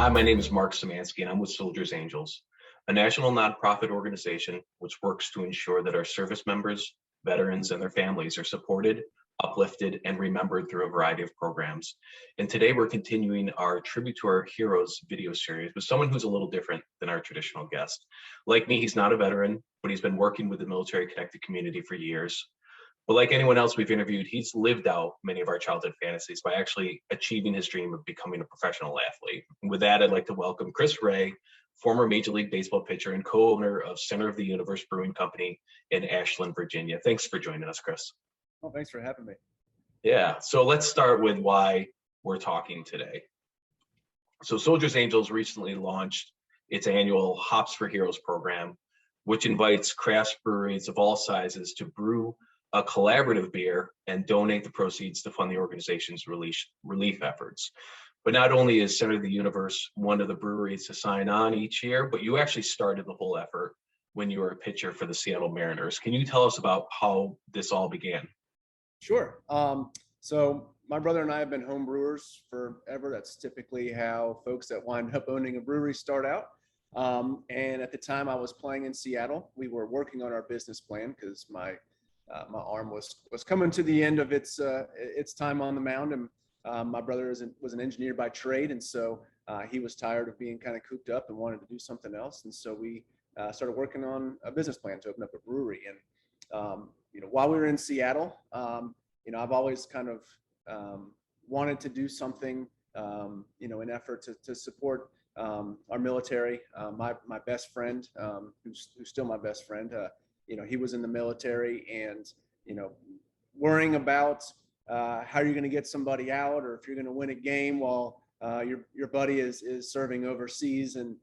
Hi, my name is Mark Szymanski, and I'm with Soldiers Angels, a national nonprofit organization which works to ensure that our service members, veterans, and their families are supported, uplifted, and remembered through a variety of programs. And today we're continuing our Tribute to Our Heroes video series with someone who's a little different than our traditional guest. Like me, he's not a veteran, but he's been working with the military-connected community for years. But like anyone else we've interviewed, he's lived out many of our childhood fantasies by actually achieving his dream of becoming a professional athlete. And with that, I'd like to welcome Wray, former Major League Baseball pitcher and co-owner of Center of the Universe Brewing Company in Ashland, Virginia. Thanks for joining us, Chris. Well, thanks for having me. Yeah, so let's start with why we're talking today. So Soldiers Angels recently launched its annual Hops for Heroes program, which invites craft breweries of all sizes to brew a collaborative beer and donate the proceeds to fund the organization's relief efforts. But not only is Center of the Universe one of the breweries to sign on each year, but you actually started the whole effort when you were a pitcher for the Seattle Mariners. Can you tell us about how this all began? Sure. So my brother and I have been home brewers forever. That's typically how folks that wind up owning a brewery start out. And at the time I was playing in Seattle, we were working on our business plan because my arm was coming to the end of its time on the mound, and my brother was an engineer by trade, and so he was tired of being kind of cooped up and wanted to do something else, and so we started working on a business plan to open up a brewery. And while we were in Seattle, I've always kind of wanted to do something, in effort to support our military. My best friend, who's still my best friend. He was in the military, and, worrying about how you're going to get somebody out, or if you're going to win a game while your buddy is serving overseas, and,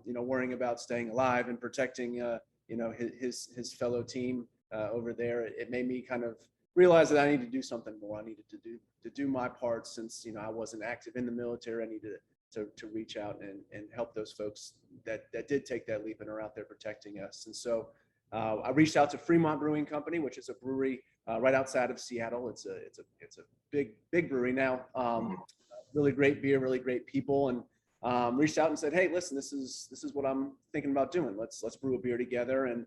worrying about staying alive and protecting, his fellow team over there. It made me kind of realize that I needed to do something more. I needed to do my part since, I wasn't active in the military. I needed to reach out and help those folks that did take that leap and are out there protecting us. And so I reached out to Fremont Brewing Company, which is a brewery right outside of Seattle. It's a big brewery now. Really great beer, really great people, and reached out and said, "Hey, listen, this is what I'm thinking about doing. Let's brew a beer together. And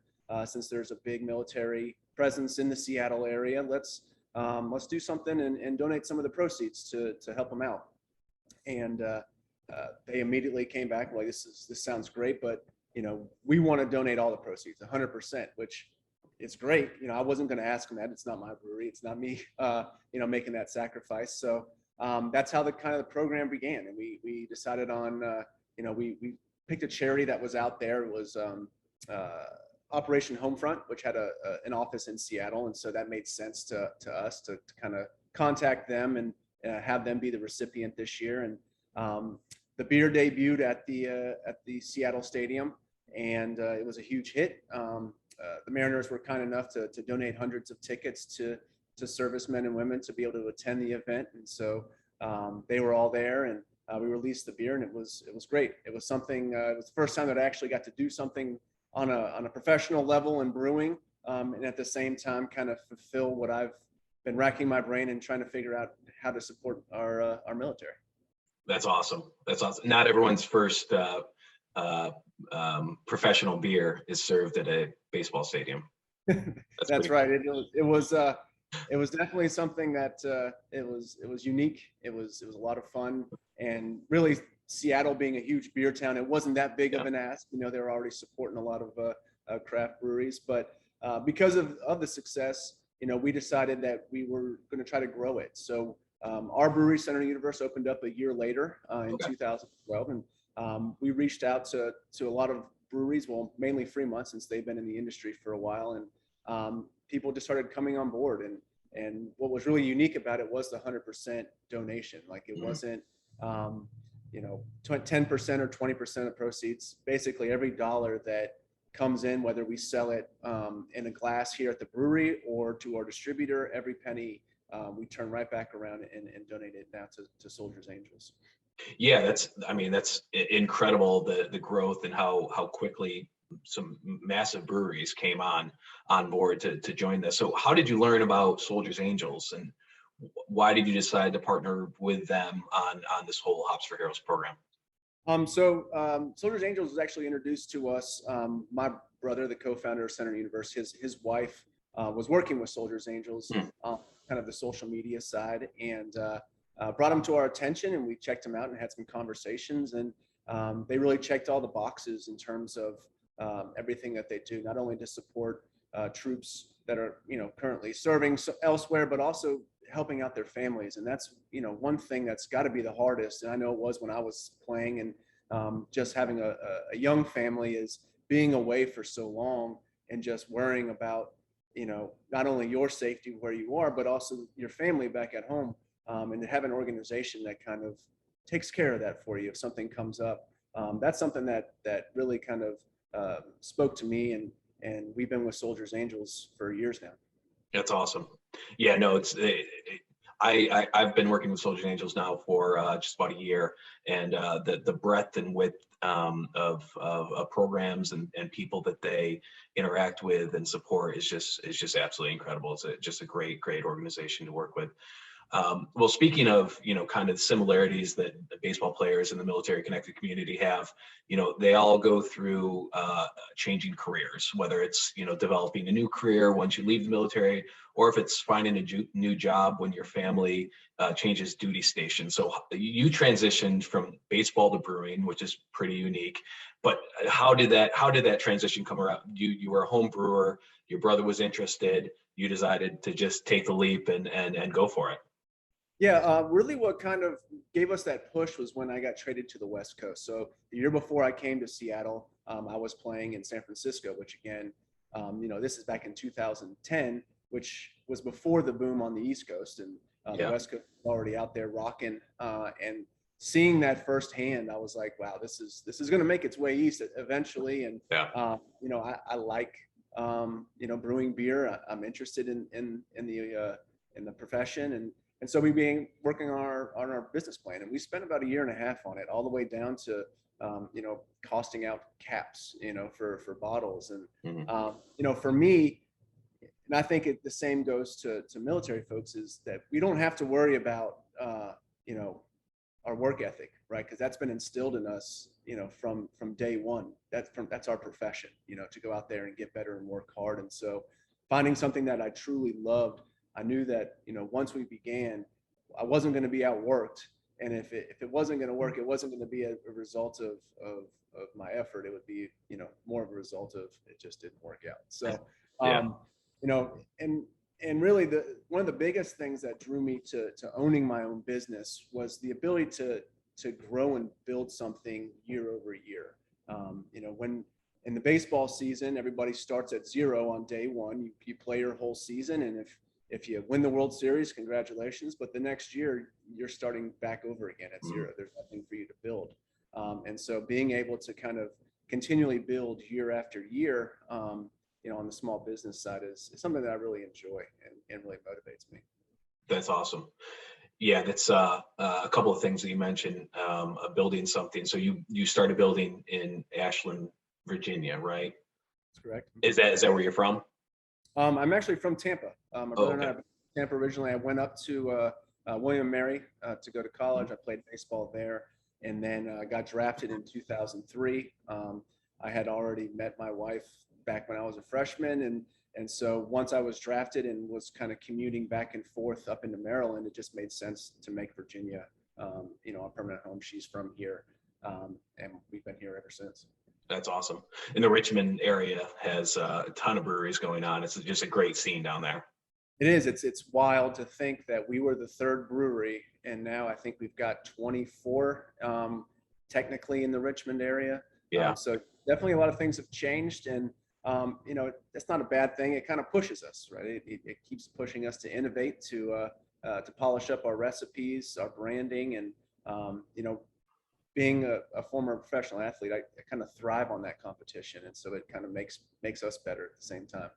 since there's a big military presence in the Seattle area, let's do something and donate some of the proceeds to help them out." And they immediately came back like, "This sounds great, but we want to donate all the proceeds, 100%, which is great. I wasn't going to ask them that. It's not my brewery. It's not me, making that sacrifice. So that's how the program began. And we decided on, we picked a charity that was out there. It was Operation Homefront, which had an office in Seattle. And so that made sense to us to kind of contact them and have them be the recipient this year. And the beer debuted at the Seattle Stadium, and it was a huge hit. The Mariners were kind enough to donate hundreds of tickets to servicemen and women to be able to attend the event, and so they were all there, and we released the beer, and it was great. It was something. It was the first time that I actually got to do something on a professional level in brewing, and at the same time kind of fulfill what I've been racking my brain and trying to figure out how to support our military. That's awesome. Not everyone's first professional beer is served at a baseball stadium. That's right. It was definitely something that it was unique. It was a lot of fun, and really Seattle being a huge beer town, it wasn't that big of an ask. They were already supporting a lot of craft breweries, but because of the success, we decided that we were going to try to grow it. So our brewery, Center of the Universe, opened up a year later in 2012, and we reached out to a lot of breweries, well, mainly Fremont, since they've been in the industry for a while, and people just started coming on board. And what was really unique about it was the 100% donation. Like, it wasn't 10% or 20% of proceeds. Basically, every dollar that comes in, whether we sell it in a glass here at the brewery or to our distributor, every penny we turn right back around and donate it now to Soldiers Angels. Yeah, that's incredible, the growth and how quickly some massive breweries came on board to join this. So how did you learn about Soldiers Angels, and why did you decide to partner with them on this whole Hops for Heroes program? Soldiers Angels was actually introduced to us. My brother, the co-founder of Center Universe, his wife was working with Soldiers Angels, Hmm. kind of the social media side, and brought them to our attention, and we checked them out and had some conversations, and they really checked all the boxes in terms of everything that they do, not only to support troops that are currently serving elsewhere, but also helping out their families. And that's one thing that's got to be the hardest, and I know it was when I was playing, and just having a young family, is being away for so long and just worrying about not only your safety where you are, but also your family back at home, and to have an organization that kind of takes care of that for you if something comes up. That's something that really kind of spoke to me, and we've been with Soldiers Angels for years now. That's awesome. Yeah, no, I've been working with Soldiers Angels now for just about a year, and the breadth and width of programs and people that they interact with and support is just absolutely incredible. It's just a great organization to work with. Well, speaking of, kind of the similarities that the baseball players in the military connected community have, they all go through changing careers, whether it's, developing a new career once you leave the military, or if it's finding a new job when your family changes duty station. So you transitioned from baseball to brewing, which is pretty unique. But how did that transition come around? You were a home brewer, your brother was interested, you decided to just take the leap and go for it. Yeah, really what kind of gave us that push was when I got traded to the West Coast. So the year before I came to Seattle, I was playing in San Francisco, which again, this is back in 2010, which was before the boom on the East Coast, and the West Coast was already out there rocking. And seeing that firsthand, I was like, wow, this is going to make its way east eventually. And I like brewing beer. I'm interested in the profession, and so we began working on our business plan, and we spent about a year and a half on it, all the way down to costing out caps, for bottles. And for me, and I think the same goes to military folks, is that we don't have to worry about our work ethic, right? Because that's been instilled in us, from day one. That's our profession, to go out there and get better and work hard. And so finding something that I truly loved, I knew that, once we began, I wasn't going to be outworked. And if it wasn't going to work, it wasn't going to be a result of my effort. It would be, more of a result of it just didn't work out. So, and really one of the biggest things that drew me to owning my own business was the ability to grow and build something year over year. When in the baseball season, everybody starts at zero on day one. You play your whole season, and if you win the World Series, congratulations. But the next year, you're starting back over again at zero. There's nothing for you to build. And so being able to kind of continually build year after year, on the small business side is something that I really enjoy and really motivates me. That's awesome. Yeah, that's a couple of things that you mentioned, building something. So you started building in Ashland, Virginia, right? That's correct. Is that where you're from? I'm actually from Tampa. My brother and I are from Tampa originally. I went up to William & Mary to go to college. I played baseball there, and then got drafted in 2003. I had already met my wife back when I was a freshman, and so once I was drafted and was kind of commuting back and forth up into Maryland, it just made sense to make Virginia, a permanent home. She's from here, and we've been here ever since. That's awesome. And the Richmond area has a ton of breweries going on. It's just a great scene down there. It is. It's wild to think that we were the third brewery, and now I think we've got 24 technically in the Richmond area. Yeah. So definitely a lot of things have changed, and that's not a bad thing. It kind of pushes us, right? It keeps pushing us to innovate, to polish up our recipes, our branding, and being a former professional athlete, I kind of thrive on that competition, and so it kind of makes us better at the same time.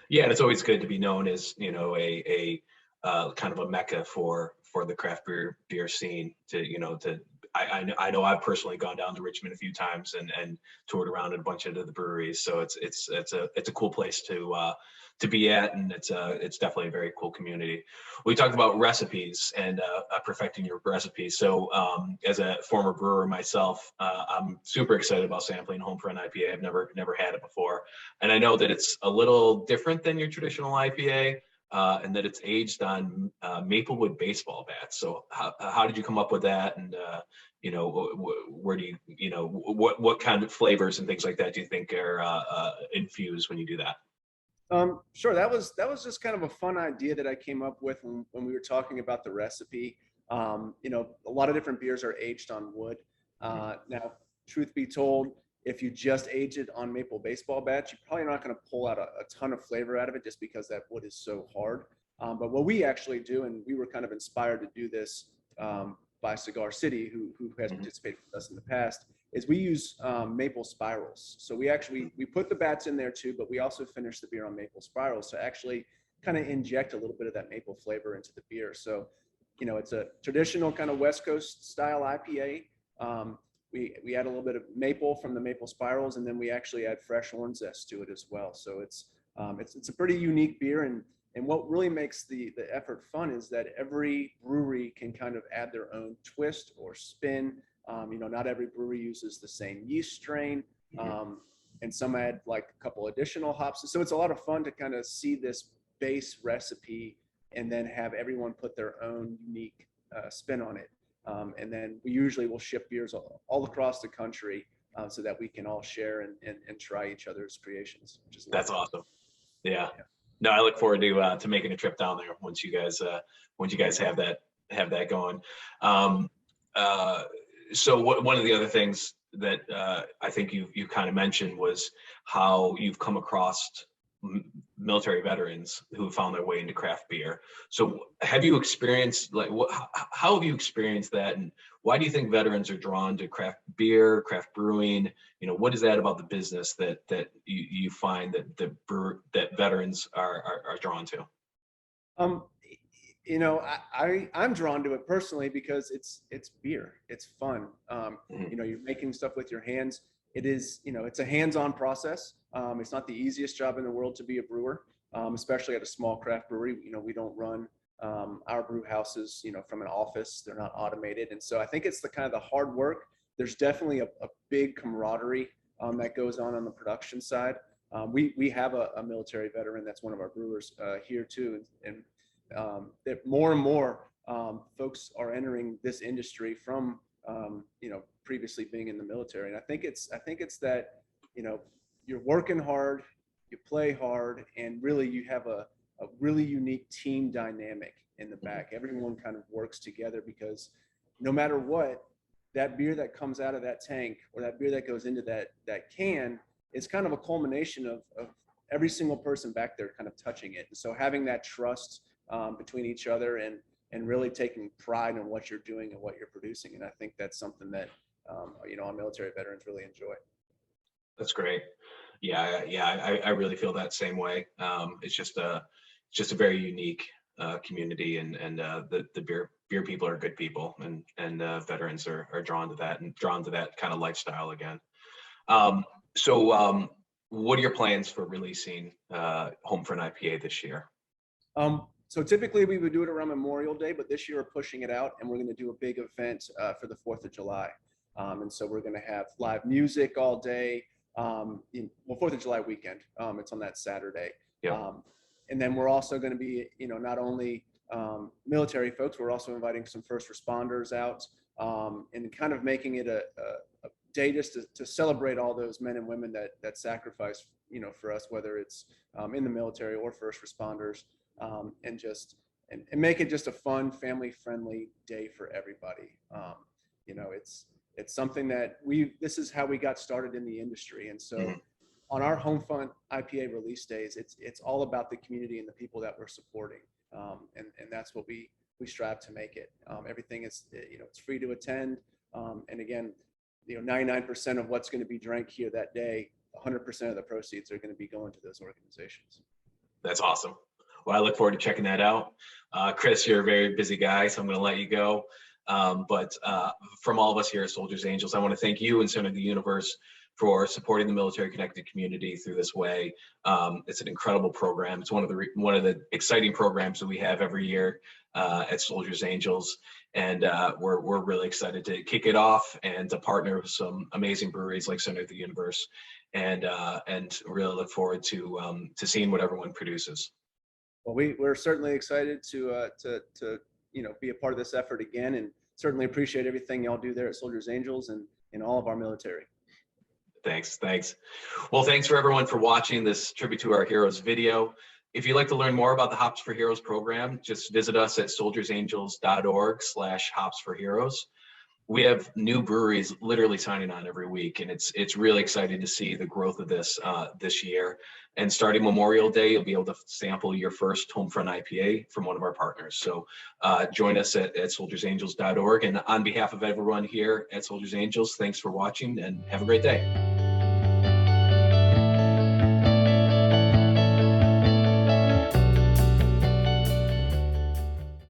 Yeah, and it's always good to be known as a kind of a mecca for the craft beer scene. To I know I've personally gone down to Richmond a few times and toured around at a bunch of the breweries. So it's a cool place to be at, and it's definitely a very cool community. We talked about recipes and perfecting your recipes. So as a former brewer myself, I'm super excited about sampling Homefront IPA. I've never had it before, and I know that it's a little different than your traditional IPA. And that it's aged on Maplewood baseball bats. So how did you come up with that? And where do what kind of flavors and things like that do you think are infused when you do that? Sure. That was just kind of a fun idea that I came up with when we were talking about the recipe. A lot of different beers are aged on wood. Now, truth be told, if you just age it on maple baseball bats, you're probably not going to pull out a ton of flavor out of it just because that wood is so hard. But what we actually do, and we were kind of inspired to do this by Cigar City, who has participated with us in the past, is we use maple spirals. So we put the bats in there too, but we also finish the beer on maple spirals to actually kind of inject a little bit of that maple flavor into the beer. So, it's a traditional kind of West Coast style IPA. We add a little bit of maple from the maple spirals, and then we actually add fresh orange zest to it as well. So it's a pretty unique beer, and what really makes the effort fun is that every brewery can kind of add their own twist or spin. Not every brewery uses the same yeast strain, and some add like a couple additional hops. So it's a lot of fun to kind of see this base recipe and then have everyone put their own unique spin on it. And then we usually will ship beers all across the country so that we can all share and try each other's creations, which is That's awesome. Yeah. No, I look forward to making a trip down there once you guys have that going. So one of the other things that I think you kind of mentioned was how you've come across military veterans who found their way into craft beer. So have you experienced how have you experienced that, and why do you think veterans are drawn to craft beer, craft brewing? What is that about the business that you find that veterans are drawn to? I'm drawn to it personally because it's beer. It's fun. You're making stuff with your hands. It is, it's a hands-on process. It's not the easiest job in the world to be a brewer, especially at a small craft brewery. We don't run our brew houses, from an office. They're not automated. And so I think it's the kind of the hard work. There's definitely a big camaraderie that goes on the production side. We have a military veteran that's one of our brewers here too. And that more and more folks are entering this industry from, previously being in the military. And I think it's that, you're working hard, you play hard, and really you have a really unique team dynamic in the back. Everyone kind of works together because no matter what, that beer that comes out of that tank or that beer that goes into that can is kind of a culmination of every single person back there kind of touching it. And so having that trust between each other and really taking pride in what you're doing and what you're producing. And I think that's something that, our military veterans really enjoy. That's great. Yeah. I really feel that same way. It's just a very unique community, and the beer people are good people, and veterans are drawn to that and drawn to that kind of lifestyle again. So what are your plans for releasing Homefront IPA this year? So typically we would do it around Memorial Day, but this year we're pushing it out, and we're going to do a big event for the 4th of July. And so we're going to have live music all day. 4th of July weekend. It's on that Saturday. Yeah. And then we're also going to be, not only military folks, we're also inviting some first responders out and kind of making it a day just to celebrate all those men and women that sacrifice, for us, whether it's in the military or first responders, and make it just a fun, family-friendly day for everybody. It's something that this is how we got started in the industry. And so on our Homefront IPA release days, it's all about the community and the people that we're supporting. And that's what we strive to make it. Everything is, it's free to attend. And again, 99% of what's going to be drank here that day, 100% of the proceeds are going to be going to those organizations. That's awesome. Well, I look forward to checking that out. Chris, you're a very busy guy, so I'm going to let you go. But from all of us here at Soldiers Angels, I want to thank you and Center of the Universe for supporting the military connected community through this way. It's an incredible program. It's one of the exciting programs that we have every year at Soldiers Angels, and we're really excited to kick it off and to partner with some amazing breweries like Center of the Universe, and really look forward to seeing what everyone produces. Well, we're certainly excited to be a part of this effort again, and certainly appreciate everything y'all do there at Soldiers Angels and in all of our military. Thanks. Well, thanks for everyone for watching this Tribute to Our Heroes video. If you'd like to learn more about the Hops for Heroes program, just visit us at soldiersangels.org/hopsforheroes. We have new breweries literally signing on every week, and it's really exciting to see the growth of this this year. And starting Memorial Day, you'll be able to sample your first Homefront IPA from one of our partners. So join us at soldiersangels.org. And on behalf of everyone here at Soldiers Angels, thanks for watching and have a great day.